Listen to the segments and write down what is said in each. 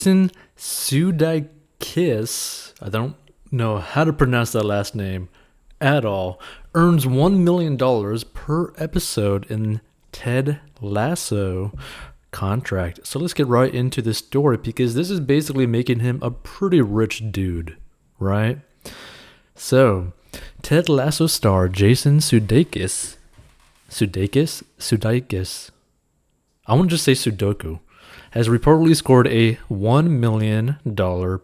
Jason Sudeikis, I don't know how to pronounce that last name at all, earns $1 million per episode in Ted Lasso contract. So let's get right into the story because this is basically making him a pretty rich dude, right? So, Ted Lasso star Jason Sudeikis, I want to just say Sudoku, has reportedly scored a $1 million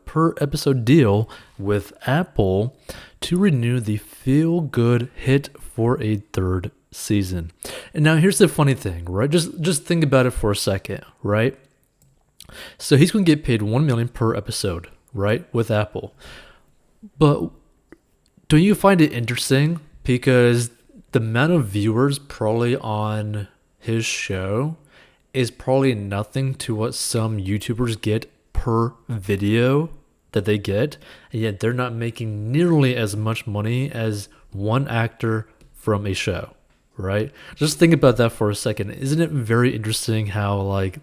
per episode deal with Apple to renew the feel-good hit for a third season. And now here's the funny thing, right? Just think about it for a second, right? So he's going to get paid $1 million per episode, right, with Apple. But don't you find it interesting because the amount of viewers probably on his show is probably nothing to what some YouTubers get per video that they get, and yet they're not making nearly as much money as one actor from a show, right? Just think about that for a second. Isn't it very interesting how, like,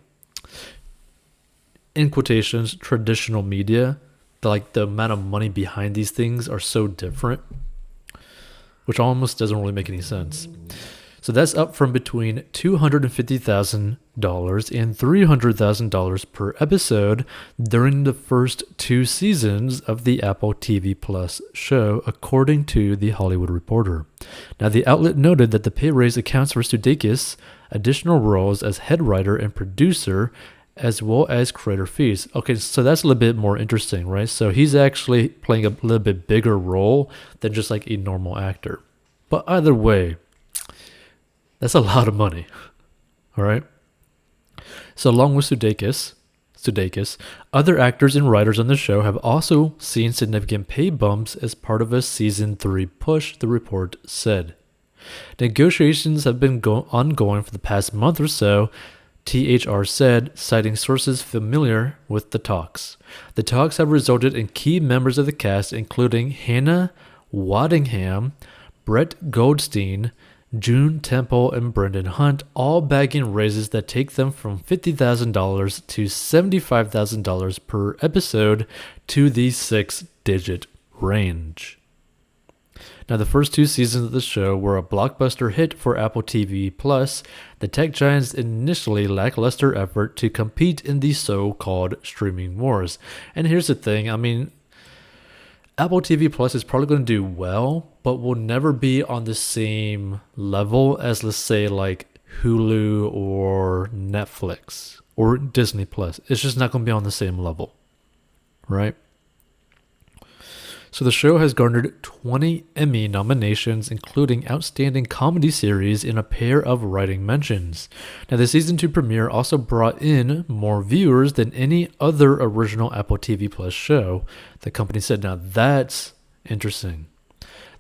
in quotations, traditional media, the amount of money behind these things are so different, which almost doesn't really make any sense. So that's up from between $250,000 and $300,000 per episode during the first 2 seasons of the Apple TV Plus show, according to The Hollywood Reporter. Now, the outlet noted that the pay raise accounts for Sudeikis' additional roles as head writer and producer, as well as creator fees. Okay, so that's a little bit more interesting, right? So he's actually playing a little bit bigger role than just like a normal actor. But either way, that's a lot of money, all right? So along with Sudeikis, other actors and writers on the show have also seen significant pay bumps as part of a season 3 push, the report said. Negotiations have been ongoing for the past month or so, THR said, citing sources familiar with the talks. The talks have resulted in key members of the cast, including Hannah Waddingham, Brett Goldstein, June Temple, and Brendan Hunt, all bagging raises that take them from $50,000 to $75,000 per episode to the 6-digit range. Now, the first 2 seasons of the show were a blockbuster hit for Apple TV Plus, the tech giant's initially lackluster effort to compete in the so-called streaming wars. And here's the thing, I mean, Apple TV Plus is probably going to do well, but will never be on the same level as, let's say, like Hulu or Netflix or Disney Plus. It's just not going to be on the same level, right? So the show has garnered 20 Emmy nominations, including Outstanding Comedy Series and a pair of writing mentions. Now, the season 2 premiere also brought in more viewers than any other original Apple TV Plus show, the company said. Now, that's interesting.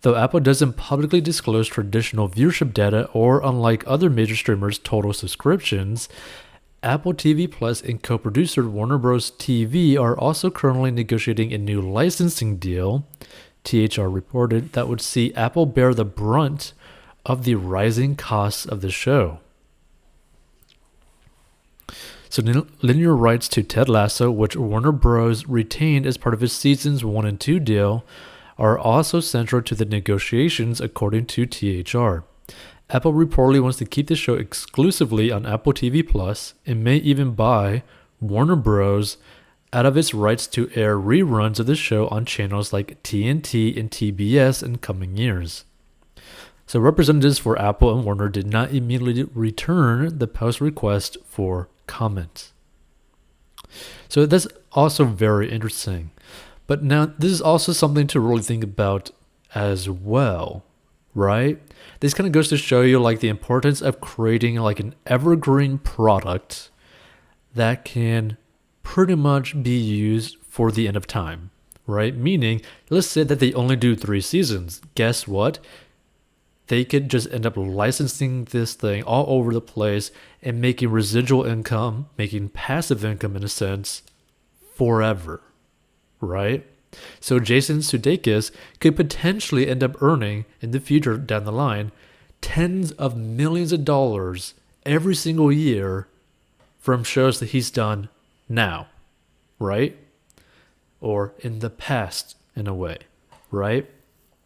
Though Apple doesn't publicly disclose traditional viewership data or, unlike other major streamers, total subscriptions, Apple TV Plus and co-producer Warner Bros. TV are also currently negotiating a new licensing deal, THR reported, that would see Apple bear the brunt of the rising costs of the show. So linear rights to Ted Lasso, which Warner Bros. Retained as part of its seasons 1 and 2 deal, are also central to the negotiations, according to THR. Apple reportedly wants to keep the show exclusively on Apple TV Plus and may even buy Warner Bros. Out of its rights to air reruns of the show on channels like TNT and TBS in coming years. So representatives for Apple and Warner did not immediately return the Post request for comment. So that's also very interesting. But now this is also something to really think about as well, right? This kind of goes to show you like the importance of creating like an evergreen product that can pretty much be used for the end of time, right? Meaning, let's say that they only do 3 seasons. Guess what? They could just end up licensing this thing all over the place and making residual income, making passive income in a sense, forever, right? So Jason Sudeikis could potentially end up earning in the future down the line tens of millions of dollars every single year from shows that he's done now. right? Or in the past, in a way, right?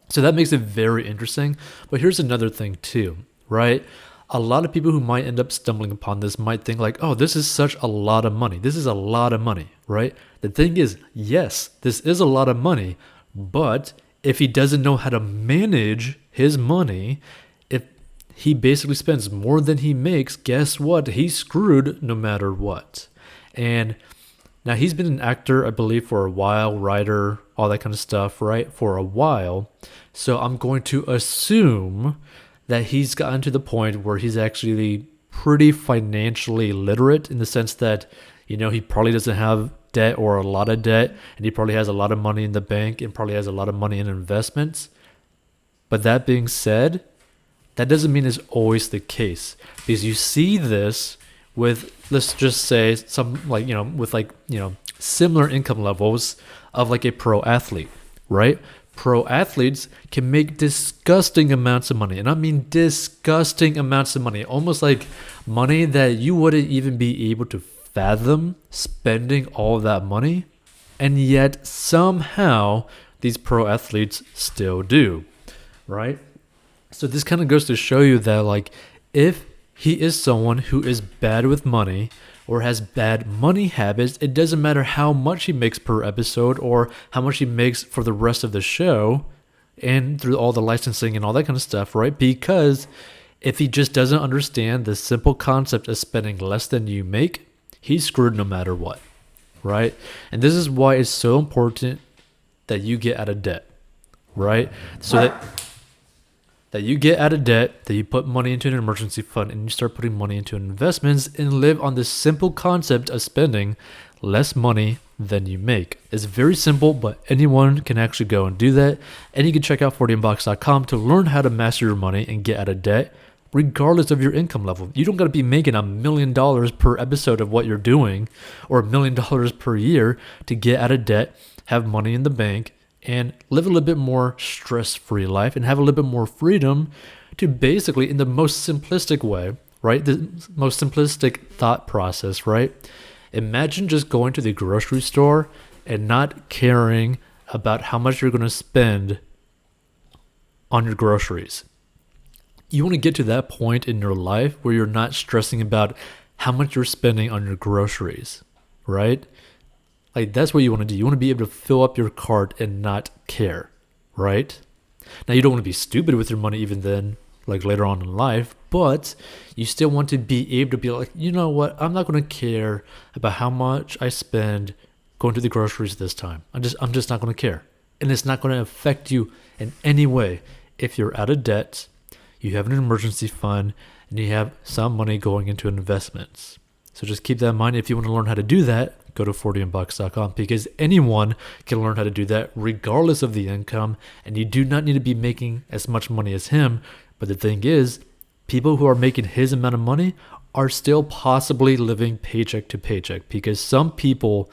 So that makes it very interesting. But here's another thing too, right? A lot of people who might end up stumbling upon this might think like, oh, this is such a lot of money. This is a lot of money, right? The thing is, yes, this is a lot of money, but if he doesn't know how to manage his money, if he basically spends more than he makes, guess what? He's screwed no matter what. And now he's been an actor, I believe, for a while, writer, all that kind of stuff, right? For a while. So I'm going to assume that he's gotten to the point where he's actually pretty financially literate in the sense that, you know, he probably doesn't have debt or a lot of debt, and he probably has a lot of money in the bank and probably has a lot of money in investments. But that being said, that doesn't mean it's always the case, because you see this with, let's just say, some like, you know, with like, you know, similar income levels of like a pro athlete, right? Pro athletes can make disgusting amounts of money. And I mean disgusting amounts of money, almost like money that you wouldn't even be able to fathom spending all of that money. And yet somehow these pro athletes still do, right? So this kind of goes to show you that like if he is someone who is bad with money or has bad money habits, it doesn't matter how much he makes per episode or how much he makes for the rest of the show and through all the licensing and all that kind of stuff, right? Because if he just doesn't understand the simple concept of spending less than you make, he's screwed no matter what, right? And this is why it's so important that you get out of debt, right? So that you get out of debt, that you put money into an emergency fund and you start putting money into investments and live on this simple concept of spending less money than you make. It's very simple, but anyone can actually go and do that. And you can check out 40inbox.com to learn how to master your money and get out of debt regardless of your income level. You don't got to be making $1 million per episode of what you're doing or $1 million per year to get out of debt, have money in the bank, and live a little bit more stress-free life and have a little bit more freedom to basically, in the most simplistic way, right? The most simplistic thought process, right? Imagine just going to the grocery store and not caring about how much you're going to spend on your groceries. You want to get to that point in your life where you're not stressing about how much you're spending on your groceries, right? Like that's what you want to do. You want to be able to fill up your cart and not care, right? Now you don't want to be stupid with your money even then, like later on in life, but you still want to be able to be like, you know what? I'm not going to care about how much I spend going to the groceries this time. I'm just not going to care. And it's not going to affect you in any way. If you're out of debt, you have an emergency fund, and you have some money going into investments. So just keep that in mind. If you want to learn how to do that, go to 40inbox.com because anyone can learn how to do that regardless of the income, and you do not need to be making as much money as him. But the thing is, people who are making his amount of money are still possibly living paycheck to paycheck because some people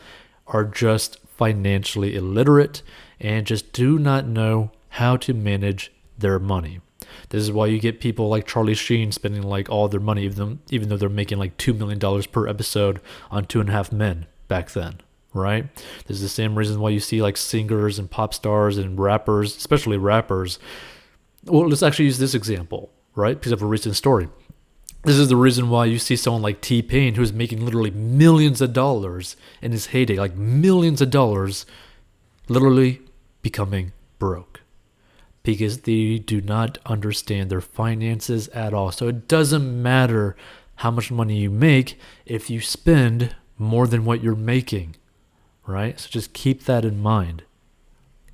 are just financially illiterate and just do not know how to manage their money. This is why you get people like Charlie Sheen spending like all their money, even though they're making like $2 million per episode on 2.5 Men back then, right? This is the same reason why you see like singers and pop stars and rappers, especially rappers. Well, let's actually use this example, right? Because of a recent story. This is the reason why you see someone like T-Pain who's making literally millions of dollars in his heyday, like millions of dollars, literally becoming broke. Because they do not understand their finances at all. So it doesn't matter how much money you make if you spend more than what you're making, right? So just keep that in mind.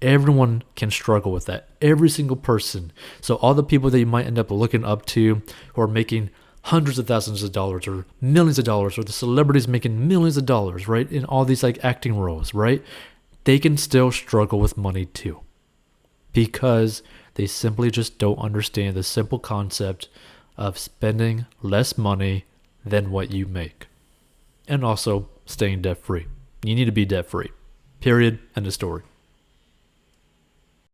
Everyone can struggle with that. Every single person. So all the people that you might end up looking up to who are making hundreds of thousands of dollars or millions of dollars, or the celebrities making millions of dollars, right? In all these like acting roles, right? They can still struggle with money too. Because they simply just don't understand the simple concept of spending less money than what you make. And also staying debt-free. You need to be debt-free. Period. End of story.